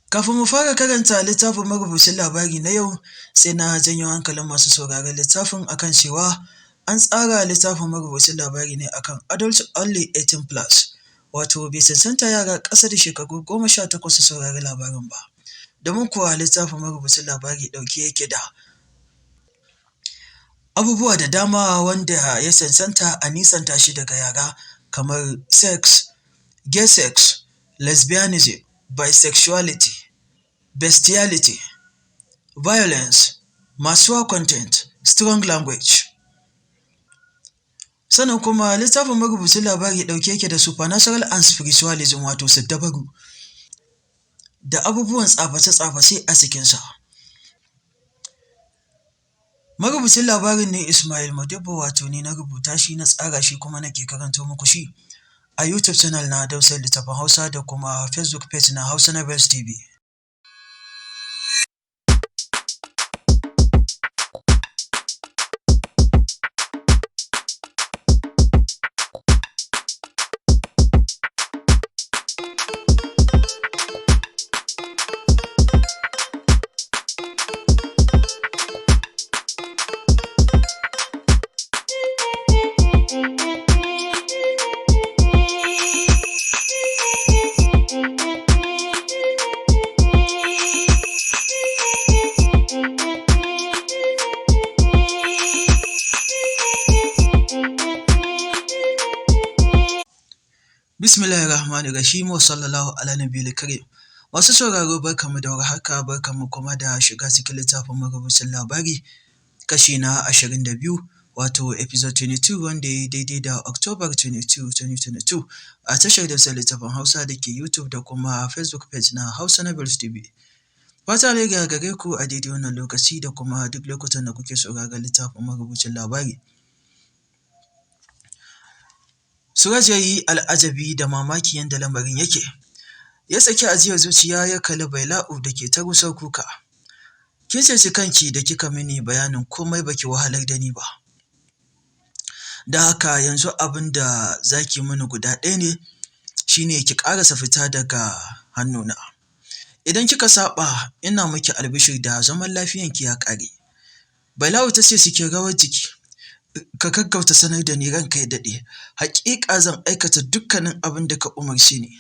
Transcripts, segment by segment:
Kafin mu fara karanta littafin marubucin labari na yau, sai na janyo hankalin masu sauraron littafin akan cewa an tsara littafin marubucin labari ne akan adult only 18+, wato bai cancanta yara ƙasa da shekaru 18 su saurari labarin ba. Domin kuwa littafin marubucin labari ɗauke yake da abubuwa da dama wanda ya cancanta a nisanta shi daga yara kamar sex, gay sex, lesbianism, bisexuality, bestiality, violence, mature content, strong language. Sannan kuma littafin marubucin labari ɗauke yake da supernatural and spiritualism, wato siddabaru da abubuwan tsaface-tsaface a cikinsa. Marubucin labarin ne Ismail Modibo, wato ni na rubuta shi, na tsara shi kuma nake karanto muku shi a YouTube channel na Dausayi Littafin Hausa da kuma Facebook page na Hausa Novels TV. Bismillahirrahmanirrahim wa sallallahu ala nabiyil karim. Masu sauraro barkamu da warhaka, barkamu kuma da shiga cikin littafin marubucin labari kashi na 22, wato episode 22, wanda ya yi daidai da October 22, 2022 a tashar Dausayi Littafin Hausa da ke YouTube da kuma Facebook page na Hausa Novels TV. Fata ne ga gare ku a daidai wannan lokaci da kuma duk lokutan da kuke sauraron littafin marubucin labari. Suraj ya yi al'ajabi da mamaki yadda lamarin yake. Ya saki ajiyar zuciya ya kalli Baila'u da ke ta rusar kuka. Kin ceci kanki da kika mini bayanin komai baki wahalar da ni ba. Da haka yanzu abin da za ki mini guda ɗaya ne, shine ki ƙarasa fita daga hannuna. Idan kika saɓa, ina miki albishir da zaman lafiyanki ya ƙare. Baila'u ta ce cikin rawar jiki, ka gaggauta sanar da ni ranka ya daɗe, haƙiƙa zan aikata dukkanin abin da ka umarce ni.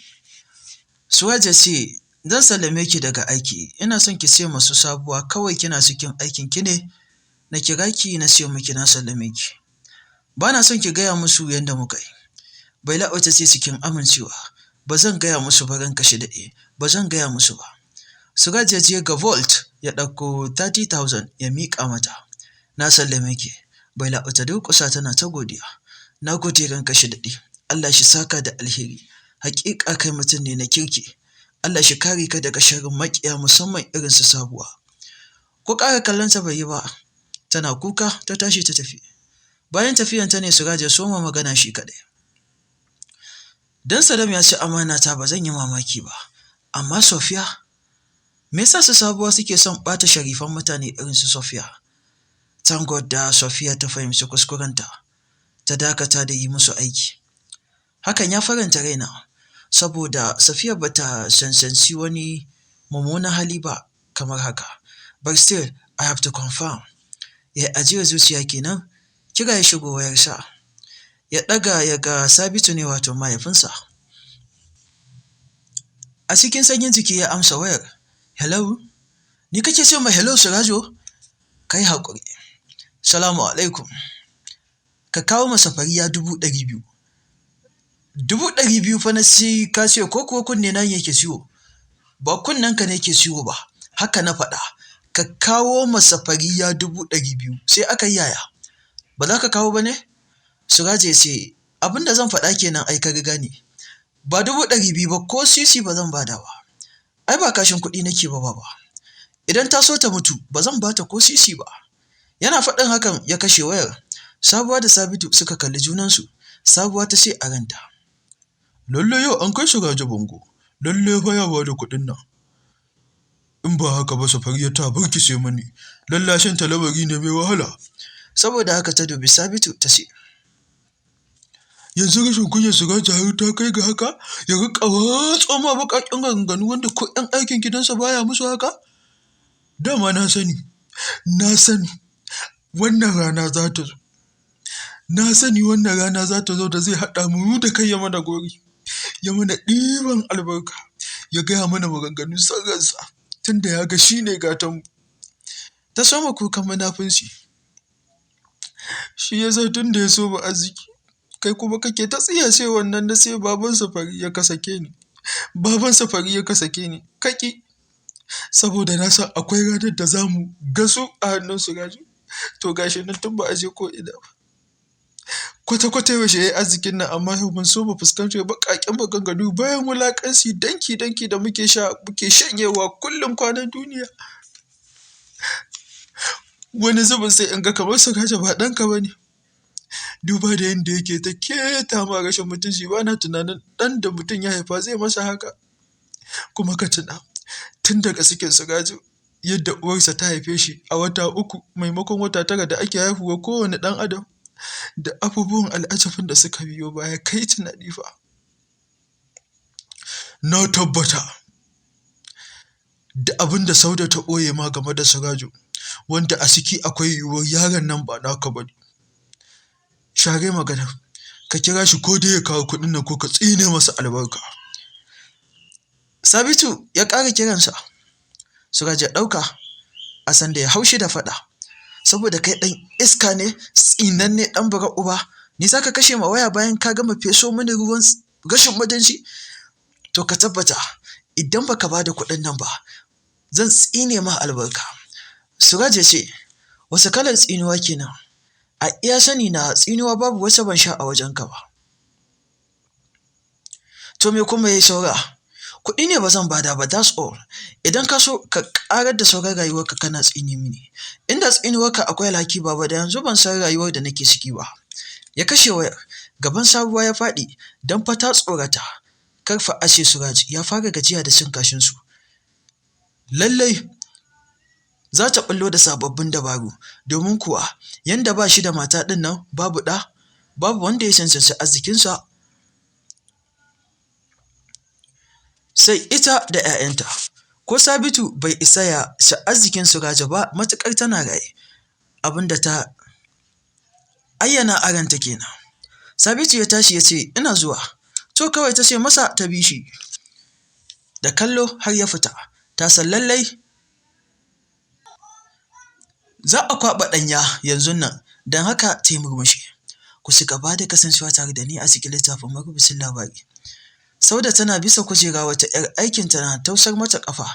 Suraj ya ce, zan sallame ki daga aiki, ina son ki ce masu Sabuwa kawai kina cikin aikin ki ne, na kira ki na ce miki na sallame ki. Ba na son ki gaya musu yadda muka yi. Baila'u ta ce cikin amincewa, ba zan gaya musu ba ranka shi daɗe, ba zan gaya musu ba. Suraj ya je ga Vault ya ɗauko 30,000 ya miƙa mata. Na sallame ki. Baila'u ta durƙusa tana ta godiya. Na gode ranka shi daɗe, Allah shi saka da alheri, haƙiƙa kai mutum ne na kirki, Allah shi kare ka daga sharrin maƙiya musamman irin su Sabuwa. Ko ƙara kallon ta bai yi ba, tana kuka ta tashi ta tafi. Bayan tafiyanta ne Suraj ya soma magana shi kaɗai. Dan Saddam ya ci amana ta ba zan yi mamaki ba, amma Sofiya, me yasa su Sabuwa suke son ɓata sharifan mutane irin su Sofiya? Thank God da Sofiya ta fahimci kuskurenta, ta dakata da yi musu aiki. Hakan ya faranta raina, saboda Safiya ba ta cancanci wani mummunan hali ba kamar haka. But still, I have to confirm. Ya ajiyar zuciya kenan, kira ya shigo wayarsa. Ya ɗaga ya ga Sabitu ne, wato mahaifinsa. A cikin sanyin jiki ya amsa wayar. Hello? Ni kake ce ma hello Surajo? Kai haƙuri. Salamu alaikum. Ka kawo masa fariya 200,000. 200,000 fa na ci ka ce, ko kuwa kunne na yake ciwo? Ba kunnenka ne ke ciwo ba, haka na faɗa. Ka kawo masa fariya 200,000, sai aka yi yaya? Ba za ka kawo ba ne? Suraj ya ce, abin da zan faɗa kenan ai ka riga ni. Ba 200,000 ba, ko sisi ba zan bada ba. Ai ba kashin kuɗi nake ba baba. Idan ta so ta mutu, ba zan bata ko sisi ba. Yana faɗin hakan ya kashe wayar. Sabuwa da Sabitu suka kalli junansu. Sabuwa ta ce a ranta, lalle yau an kai Surajo bango, lalle fa ya bada kuɗin nan. In ba haka ba Safariya ta burkice mani, lallashin talabari ne mai wahala. Saboda haka ta dubi Sabitu ta ce, yanzu rashin kunyar Surajo har ta kai ga haka ya riƙa watso ma baƙaƙen maganganu wanda ko 'yan aikin gidansa baya musu haka? Dama na sani wannan rana za ta zo. Na sani wannan rana za ta zo da zai haɗa mu da kai ya mana gori, ya mana ɗiban albarka, ya gaya mana maganganun son ransa tunda ya ga shi ne gatanmu. Ta soma kukan munafunci. Shi ya sa tun da ya so ba arziki, kai kuma kake ta tsiyace wannan na sai babansa fari ya kasake ni. Babansa fari ya kasake ni, kaki. Saboda na san akwai ranar da za mu gasu a hannun Surajo. To gashi nan tun ba a je ko ina ba. Kwata-kwata yaushe ya yi arzikin nan amma yau mun so mu fuskantar baƙaƙen maganganu bayan wulaƙanci danki da muke shanyewa kullum kwanan duniya. Wani zubin sai in ga kamar Surajo ba ɗanka ba ne. Duba da yadda yake ta keta ma rashin mutunci ba na tunanin ɗan da mutum ya haifa zai masa haka. Kuma ka tuna tun daga cikin Surajo yadda uwarsa ta haife shi a wata 3 maimakon wata 9 da ake haihuwa kowane ɗan adam, da abubuwan al'ajabin da suka biyo baya kai tunani fa. Na tabbata da abin da Sauda ta ɓoye ma game da Surajo, wanda a ciki akwai yiwuwar yaron nan ba naka ba ne. Share magana, ka kira shi ko dai ya kawo kuɗin nan ko ka tsine masa albarka. Sabitu ya ƙara kiransa. Surajo ya ɗauka a sanda ya haushi da faɗa. Saboda kai ɗan iska ne, tsinanne ɗan bara uba, ni za ka kashe ma waya bayan ka gama feso mini ruwan rashin mutunci? To ka tabbata idan baka ba da kuɗin nan ba, zan tsine ma albarka. Surajo ya ce, wasu kalar tsinuwa kenan? A iya sani na tsinuwa babu wacce ban sha a wajenka ba. To me kuma yayi saura? Kuɗi ne ba zan bada ba, that's all. Idan ka so ka ƙarar da sauran rayuwarka kana tsine mini. Inda tsinuwarka akwai alhaki baba da yanzu ban san rayuwar da nake ciki ba. Ya kashe wayar, gaban Sabuwa ya faɗi don fa ta tsorata. Karfa ashe Surajo ya fara gajiya da cin kashinsu. Lallai za ta ɓullo da sababbin dabaru, domin kuwa yanda ba shi da mata ɗin nan babu ɗa, babu wanda ya cancanci arzikinsa sai ita da 'ya'yanta. Ko Sabitu bai isa ya ci arzikin Surajo ba matuƙar tana raye. Abinda ta ayyana a ranta kenan. Sabitu ya tashi ya ce, ina zuwa. To kawai ta ce masa ta bi shi. Da kallo har ya fita. Ta san lallai za a kwaɓa ɗanya yanzu nan, don haka ta yi murmushi. Ku ci gaba da kasancewa tare da ni a cikin littafin marubucin labari. Sauda tana bisa kujera, wata 'yar aikinta na tausar mata ƙafa.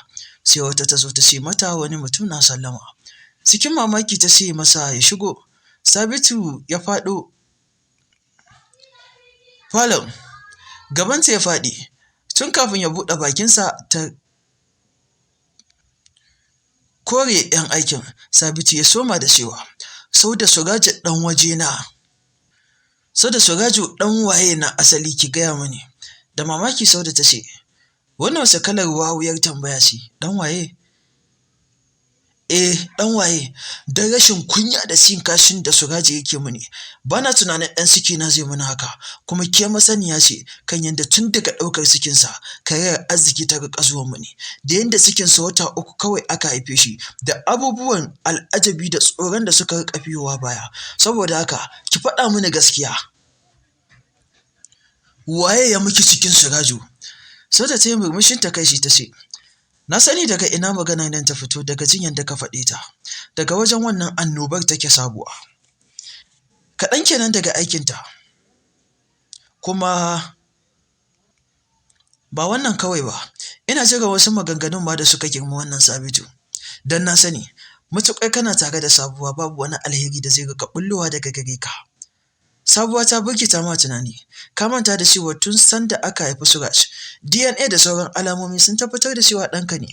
Sai wata ta zo ta ce mata wani mutum na sallama. Cikin mamaki ta ce masa ya shigo. Sabitu ya faɗo falon. Gabanta ya faɗi. Tun kafin ya buɗe bakinsa ta kore 'yan aikin, Sabitu ya soma da cewa, Sauda Surajo ɗan wajena. Sauda Surajo ɗan waye na asali ki gaya mani. Da mamaki Sauda ta ce, wannan wace kalar wawuyar tambaya ce, ɗan waye? Ɗan waye, don rashin kunya da cin kashin da Surajo yake mini. Ba na tunanin ɗan cikina zai mini haka, kuma ke masaniya ce kan yadda tun daga ɗaukar cikinsa karayar arziki ta riƙa zuwa mini, da yadda cikinsa wata 3 kawai aka haife shi, da abubuwan al'ajabi da tsoron da suka riƙa biyowa baya. Saboda haka ki faɗa mini gaskiya. Waye ya miki cikin Surajo? Sauda ta yi murmushin takaici ta ce, na sani daga ina maganar nan ta fito, daga jin yadda ka faɗe ta. Daga wajen wannan annobar take Sabuwa. Kaɗan kenan daga aikinta. Kuma ba wannan kawai ba, ina jira wasu maganganun ma da suka girma wannan Sabitu. Don na sani, matuƙar kana tare da Sabuwa babu wani alheri da zai riƙa ɓullowa daga gare ka. Sabuwa ta birkita ma tunani. Ka manta da cewa tun sanda aka haifi Suraj, DNA da sauran alamomi sun tabbatar da cewa ɗanka ne.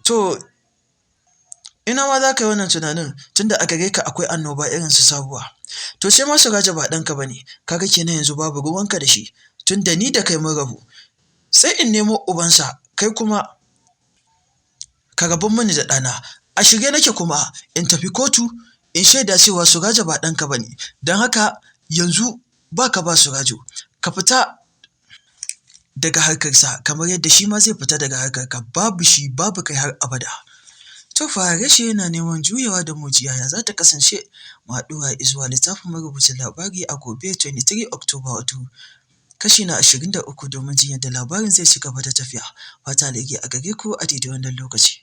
To, ina ma za ka yi wannan tunanin tunda a gare ka akwai annoba irin su Sabuwa. To sai ma Surajo ba ɗanka ba ne, kaga kenan yanzu babu ruwanka da shi, tunda ni da kai mun rabu. Sai in nemo ubansa, kai kuma ka rabun mini da ɗana. A shirye nake kuma in tafi kotu in shaida cewa Surajo ba ɗanka ba ne. Don haka yanzu ba ka ba Suraju, ka fita daga harkarsa kamar yadda shi ma zai fita daga harkarka, babu shi babu kai har abada. To fa rashi yana neman juyawa da mujiya ya za ta kasance. Mu haɗu a izuwa littafin marubucin labari a gobe 23 October wato kashi na 23 domin jin yadda labarin zai ci gaba da tafiya. Fata alheri a gare ku a daidai wannan lokaci.